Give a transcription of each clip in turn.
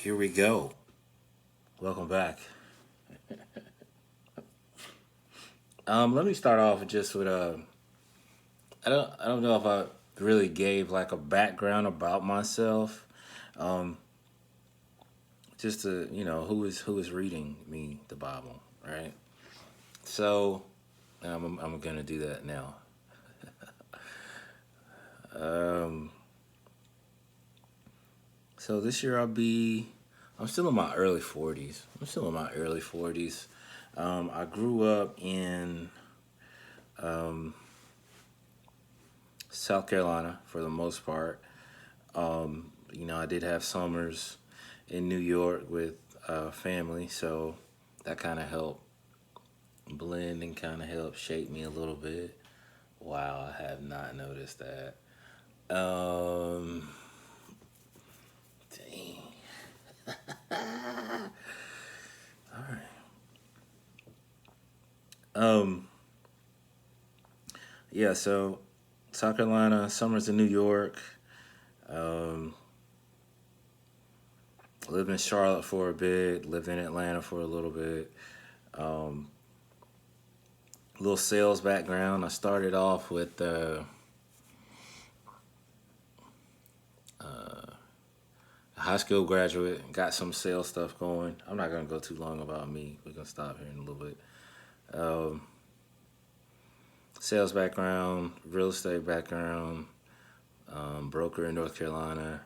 Here we go. Welcome back. Let me start off just with I don't know if I really gave like a background about myself. Um, just to who is reading me the Bible, right? So I'm gonna do that now. Um, so this year I'm still in my early 40s. I'm still in my early 40s. I grew up in um, South Carolina for the most part. I did have summers in New York with family, so that kind of helped blend and kind of helped shape me a little bit. Wow, I have not noticed that. Um, Dang. All right. Um, yeah. So South Carolina, summers in New York. Um, Lived in Charlotte for a bit. Lived in Atlanta for a little bit. Um, Little sales background. I started off with high school graduate, got some sales stuff going. I'm not gonna go too long about me. We're gonna stop here in a little bit. Um, Sales background, real estate background, broker in North Carolina,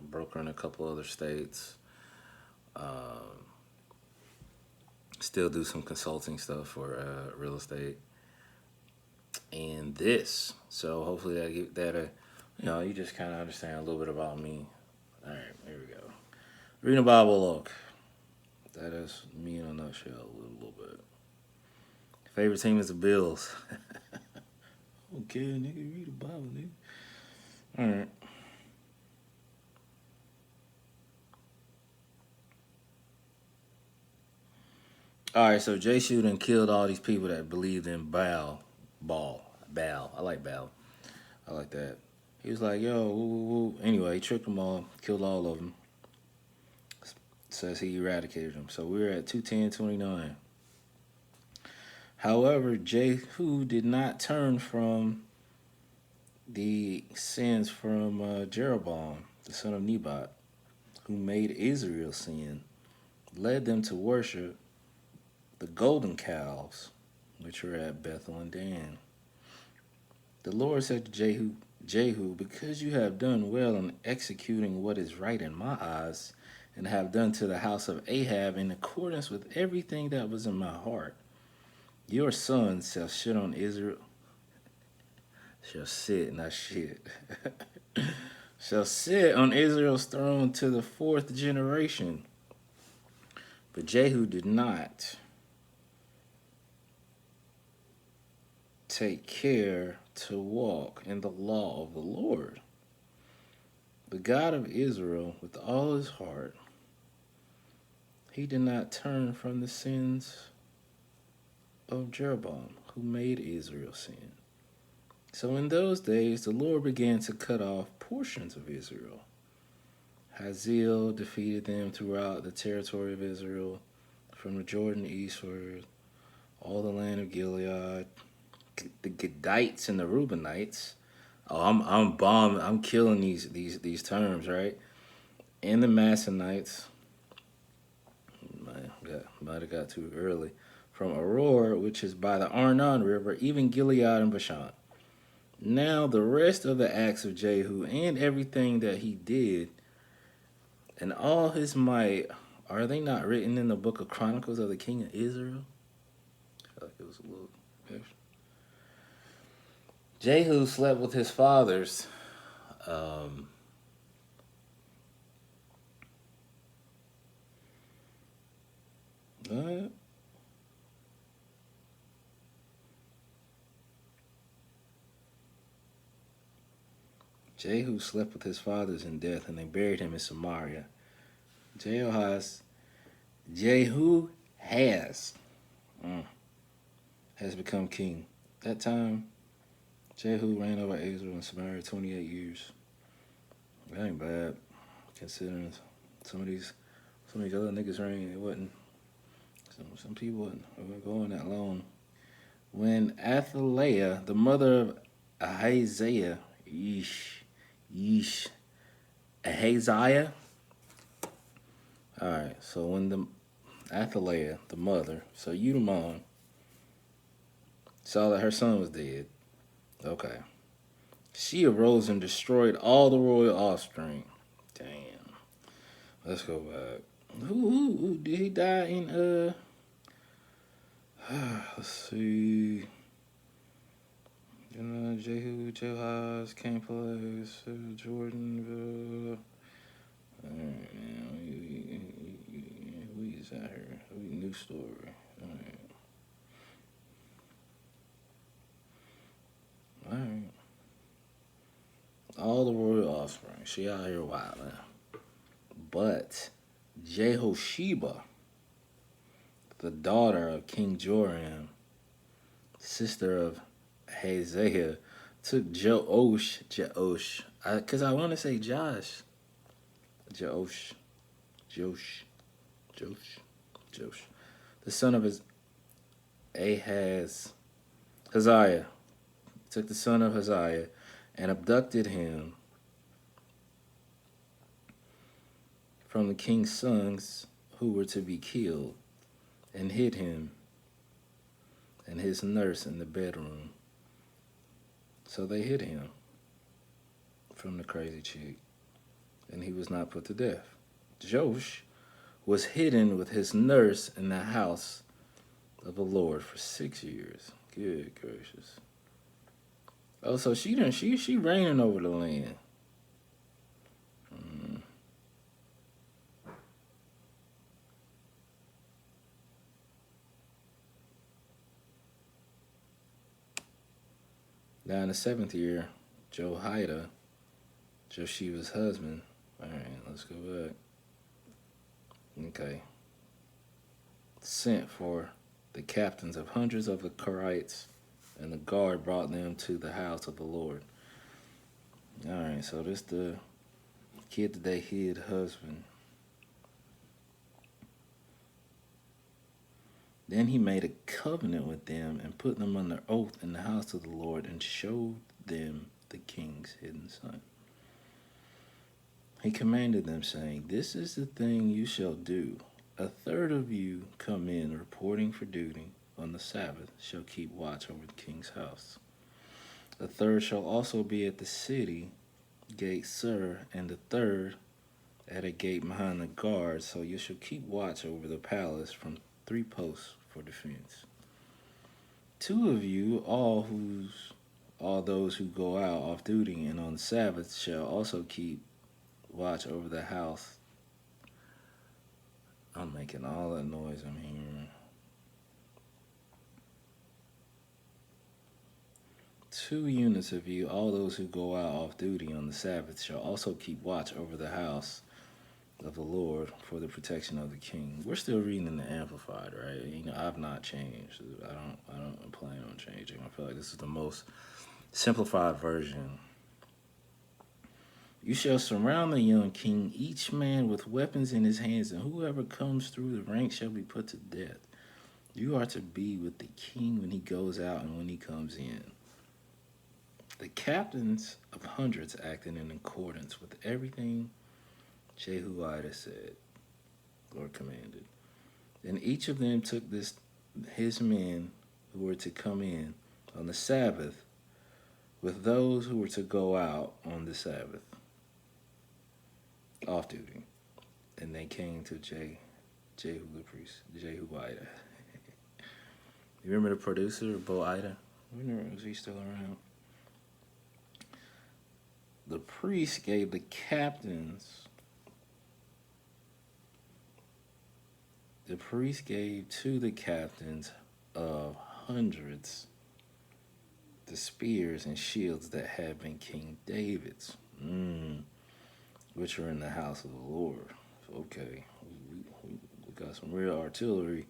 broker in a couple other states. Um, Still do some consulting stuff for real estate and this. So hopefully that get that you just kind of understand a little bit about me. All right, here we go. Reading a Bible look. That is me in a nutshell, a little bit. Favorite team is the Bills. Okay, nigga, read the Bible, nigga. All right. All right, so Jay Shooting killed all these people that believed in Baal. I like Baal. I like that. He was like, yo, woo, woo, woo. Anyway, he tricked them all, killed all of them. Says he eradicated them. So we're at 210:29. However, Jehu did not turn from the sins from Jeroboam, the son of Nebat, who made Israel sin, led them to worship the golden calves, which were at Bethel and Dan. The Lord said to Jehu, because you have done well in executing what is right in my eyes, and have done to the house of Ahab in accordance with everything that was in my heart, your sons shall sit on Israel, shall sit, not shit, shall sit on Israel's throne to the fourth generation. But Jehu did not take care to walk in the law of the Lord, the God of Israel, with all his heart. He did not turn from the sins of Jeroboam, who made Israel sin. So in those days, the Lord began to cut off portions of Israel. Hazael defeated them throughout the territory of Israel, from the Jordan eastward, all the land of Gilead, the Gadites and the Reubenites. Oh, I'm bombing. I'm killing these terms, right? And the Massonites. Might have got too early. From Aurora, which is by the Arnon River, even Gilead and Bashan. Now the rest of the acts of Jehu and everything that he did and all his might, are they not written in the book of Chronicles of the King of Israel? I feel like it was a little extra. Jehu slept with his fathers. Um, uh, Jehu slept with his fathers in death, and they buried him in Samaria. Jehu has, Jehu has, mm, has become king. That time, Jehu reigned over Israel in Samaria 28 years. That ain't bad, considering Some of these other niggas reign, it wasn't. Some people wasn't going that long. When Athaliah, the mother of Ahaziah, yeesh, Ahaziah. All right, so when the Athaliah, the mother, so you the mom, saw that her son was dead. Okay. She arose and destroyed all the royal offspring. Damn. Let's go back. Who did he die in? Let's see. Jehu, Jehoaz, King Place, Jordan. We is out here. New story. All right. All the royal offspring. She out here wilding. But Jehosheba, the daughter of King Joram, sister of Hazael, took Joash, because I want to say Josh. Josh. The son of his Hazael, took the son of Hazael and abducted him from the king's sons who were to be killed, and hid him and his nurse in the bedroom. So they hid him from the crazy chick, and he was not put to death. Josh was hidden with his nurse in the house of the Lord for 6 years. Good gracious. Oh, so she reigning over the land. Now in the 7th year, Jehoiada, Josheba's husband. All right, let's go back. Okay. Sent for the captains of hundreds of the Karites, and the guard brought them to the house of the Lord. All right, so this the kid that they hid husband. Then he made a covenant with them and put them under oath in the house of the Lord and showed them the king's hidden son. He commanded them, saying, "This is the thing you shall do. A third of you come in reporting for duty on the Sabbath shall keep watch over the king's house. A third shall also be at the city gate, sir, and the third at a gate behind the guard, so you shall keep watch over the palace from 3 posts for defense. 2 of you, all those who go out off duty and on the Sabbath, shall also keep watch over the house." I'm making all that noise I'm hearing. 2 units of you, all those who go out off duty on the Sabbath, shall also keep watch over the house of the Lord for the protection of the king. We're still reading in the Amplified, right? I've not changed. I don't plan on changing. I feel like this is the most simplified version. "You shall surround the young king, each man with weapons in his hands, and whoever comes through the ranks shall be put to death. You are to be with the king when he goes out and when he comes in." The captains of hundreds acted in accordance with everything Jehoiada said, or commanded. And each of them took his men who were to come in on the Sabbath with those who were to go out on the Sabbath, off duty. And they came to Jehu the priest, Jehoiada. You remember the producer, Boida? Was he still around? The priest gave the captains. The priest gave to the captains of hundreds the spears and shields that had been King David's, which are in the house of the Lord. Okay, we got some real artillery.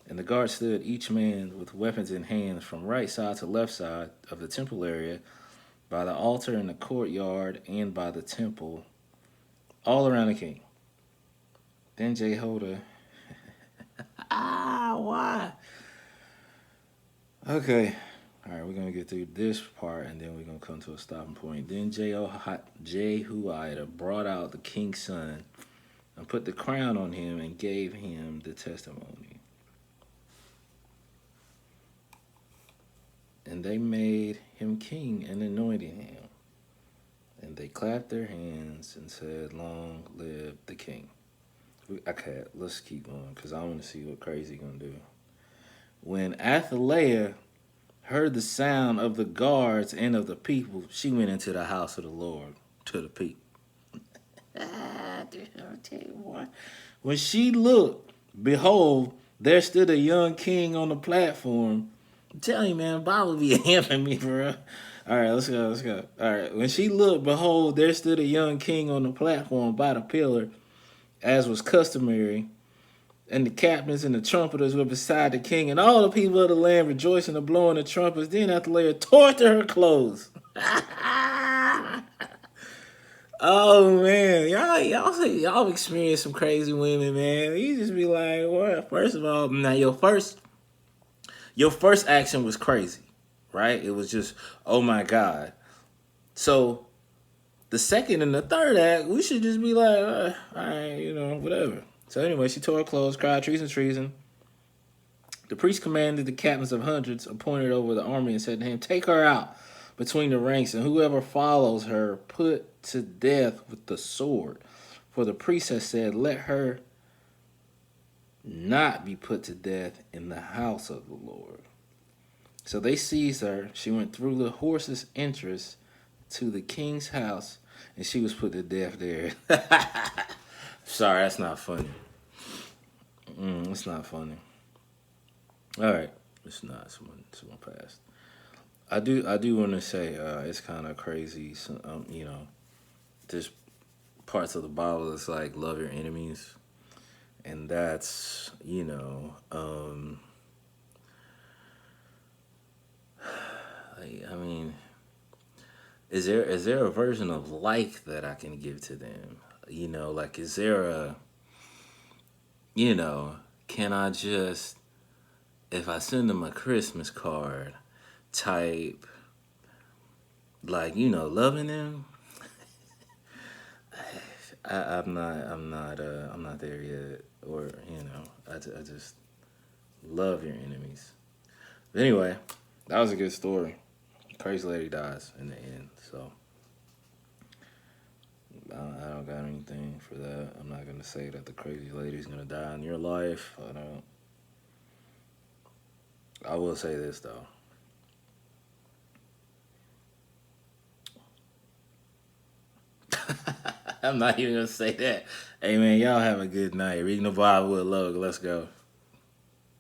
And the guard stood, each man with weapons in hand, from right side to left side of the temple area, by the altar in the courtyard, and by the temple, all around the king. Then Jehoiada. Why? Okay. All right, we're going to get through this part and then we're going to come to a stopping point. Then Jehoiada brought out the king's son and put the crown on him and gave him the testimony. And they made him king and anointed him. And they clapped their hands and said, "Long live the king." Okay, let's keep going because I want to see what crazy going to do. When Athaliah heard the sound of the guards and of the people, she went into the house of the Lord to the people. I'll tell you what. When she looked, behold, there stood a young king on the platform. I'm telling you, man, Bible be hampering me, bro. All right, let's go. All right, when she looked, behold, there stood a young king on the platform by the pillar, as was customary. And the captains and the trumpeters were beside the king, and all the people of the land rejoicing and blowing the trumpets. Then Athaliah tore to her clothes. Oh man, y'all experience some crazy women, man. You just be like, what? First of all, now your first action was crazy, right? It was just, oh my God. So the second and the third act, we should just be like, all right, whatever. So anyway, she tore her clothes, cried, "Treason, treason." The priest commanded the captains of hundreds appointed over the army and said to him, "Take her out between the ranks, and whoever follows her put to death with the sword. For the priest has said, let her not be put to death in the house of the Lord." So they seized her. She went through the horse's entrance to the king's house, and she was put to death there. Sorry, that's not funny. It's not funny. All right, it's not. Someone passed. I do want to say it's kind of crazy. So, there's parts of the Bible that's like love your enemies, and that's I mean, is there a version of like that I can give to them? Like is there a you know can I just if I send them a Christmas card type like loving them? I'm not there yet, or I just love your enemies. But anyway, that was a good story. Crazy lady dies in the end, so I don't got anything for that. I'm not gonna say that the crazy lady's gonna die in your life. I don't. I will say this though. I'm not even gonna say that. Hey man, y'all have a good night. Reading the Bible with love. Let's go.